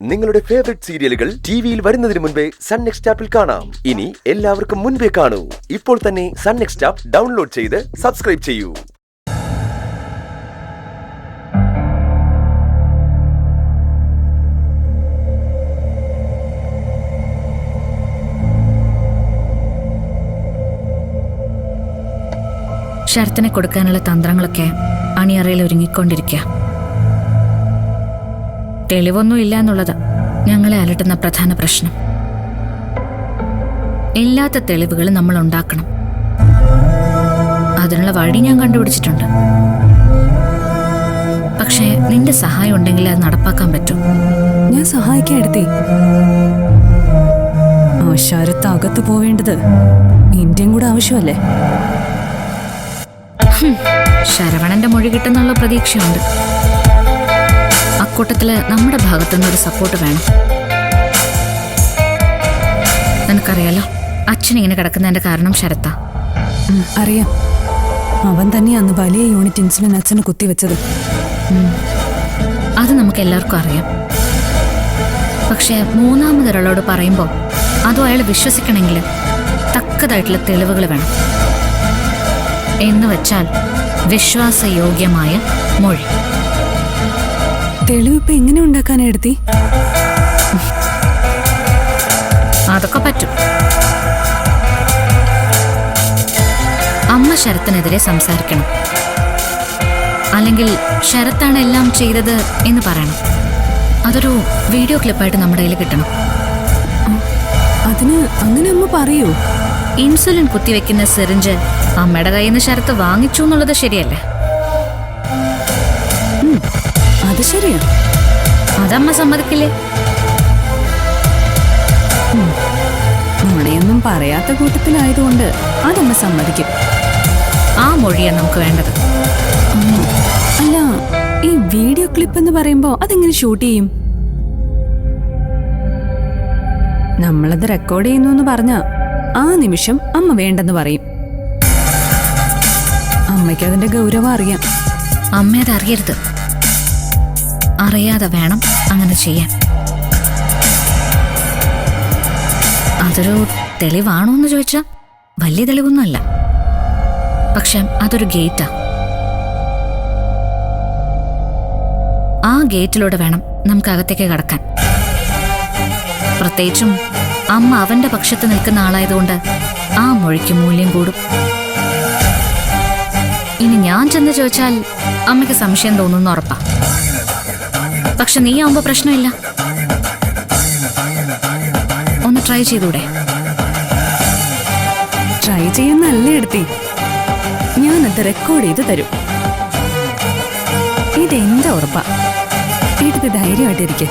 നിങ്ങളുടെ ഫേവറേറ്റ് സീരിയലുകൾ ടിവിയിൽ വരുന്നതിന് മുൻപേ സൺ നെക്സ്റ്റ് ആപ്പിൽ കാണാം. ഇനി എല്ലാവർക്കും മുൻപേ കാണൂ. ഇപ്പോൾ തന്നെ സൺ നെക്സ്റ്റ് ആപ്പ് ഡൗൺലോഡ് ചെയ്ത് സബ്സ്ക്രൈബ് ചെയ്യൂ. ശരത്തിനെ കൊടുക്കാനുള്ള തന്ത്രങ്ങളൊക്കെ അണിയറയിൽ ഒരുങ്ങിക്കൊണ്ടിരിക്കുക. തെളിവൊന്നും ഇല്ല എന്നുള്ളത് ഞങ്ങളെ അലട്ടുന്ന പ്രധാന പ്രശ്നം. ഇല്ലാത്ത തെളിവുകൾ നമ്മൾ ഉണ്ടാക്കണം. അതിനുള്ള വഴി ഞാൻ കണ്ടുപിടിച്ചിട്ടുണ്ട്. പക്ഷേ നിന്റെ സഹായം ഉണ്ടെങ്കിൽ അത് നടപ്പാക്കാൻ പറ്റും. ഞാൻ സഹായിക്കാൻ എടുത്തേ. ശരത്ത് അകത്ത് പോവേണ്ടത് ഇന്ത്യയും കൂടെ ആവശ്യമല്ലേ? ശരവണന്റെ മൊഴി കിട്ടുന്നുള്ള പ്രതീക്ഷയുണ്ട്. അക്കൂട്ടത്തില് നമ്മുടെ ഭാഗത്തുനിന്ന് ഒരു സപ്പോർട്ട് വേണം. നിനക്കറിയാലോ, അച്ഛൻ ഇങ്ങനെ കിടക്കുന്നതിന്റെ കാരണം ശരത്താ. അറിയാം. അവൻ തന്നെ അന്ന് വലിയ യൂണിറ്റ് ഇൻസുലിൻ അച്ഛന് കുത്തിവെച്ചത്. അത് നമുക്ക് എല്ലാവർക്കും അറിയാം. പക്ഷെ മൂന്നാമതൊരാളോട് പറയുമ്പോൾ അതും അയാൾ വിശ്വസിക്കണമെങ്കിൽ തക്കതായിട്ടുള്ള തെളിവുകൾ വേണം. എന്ന് വെച്ചാൽ വിശ്വാസയോഗ്യമായ മൊഴി. തെളിവിപ്പ് എങ്ങനെ ഉണ്ടാക്കാനാ എടുത്തി? അതൊക്കെ പറ്റും. അമ്മ ശരത്തിനെതിരെ സംസാരിക്കണം. അല്ലെങ്കിൽ ശരത്താണ് എല്ലാം ചെയ്തത് എന്ന് പറയണം. അതൊരു വീഡിയോ ക്ലിപ്പായിട്ട് നമ്മുടെ കയ്യിൽ കിട്ടണം. അതിന് അങ്ങനെ അമ്മ പറയൂ? ഇൻസുലിൻ കുത്തിവെക്കുന്ന സിറിഞ്ച് അമ്മയുടെ കയ്യിൽ നിന്ന് ശരത്ത് വാങ്ങിച്ചു എന്നുള്ളത് ശരിയല്ലേ? അത് ശരിയാ. അതമ്മ സമ്മതിക്കില്ലേ? നുണയൊന്നും പറയാത്ത കൂട്ടത്തിലായതുകൊണ്ട് അതമ്മ സമ്മതിക്കും. ആ മൊഴിയാണ് നമുക്ക് വേണ്ടത്. അല്ല, ഈ വീഡിയോ ക്ലിപ്പ് എന്ന് പറയുമ്പോ അതെങ്ങനെ ഷൂട്ട് ചെയ്യും? നമ്മളത് റെക്കോർഡ് ചെയ്യുന്നു എന്ന് പറഞ്ഞ ആ നിമിഷം അമ്മ വേണ്ടെന്ന് പറയും. അമ്മയ്ക്ക് അതിന്റെ ഗൗരവം അറിയാം. അമ്മ അത് അറിയരുത്. അറിയാതെ വേണം അങ്ങനെ ചെയ്യാൻ. അതൊരു തെളിവാണോ എന്ന് ചോദിച്ചാൽ വലിയ തെളിവൊന്നുമല്ല. പക്ഷെ അതൊരു ഗേറ്റാ. ആ ഗേറ്റിലൂടെ വേണം നമുക്ക് അകത്തേക്ക് കടക്കാൻ. പ്രത്യേകിച്ചും അമ്മ അവന്റെ പക്ഷത്ത് നിൽക്കുന്ന ആളായതുകൊണ്ട് ആ മൊഴിക്ക് മൂല്യം കൂടും. ഇനി ഞാൻ ചെന്ന് ചോദിച്ചാൽ അമ്മയ്ക്ക് സംശയം തോന്നുന്നു ഉറപ്പാ. പക്ഷെ നീ ആവുമ്പോ പ്രശ്നമില്ല. ഒന്ന് ട്രൈ ചെയ്തൂടെ? ട്രൈ ചെയ്യുന്നല്ല എടുത്തി. ഞാനത് റെക്കോർഡ് ചെയ്ത് തരും. ഇതെന്താ ഉറപ്പാ? എടുത്ത് ധൈര്യമായിട്ടിരിക്കെ.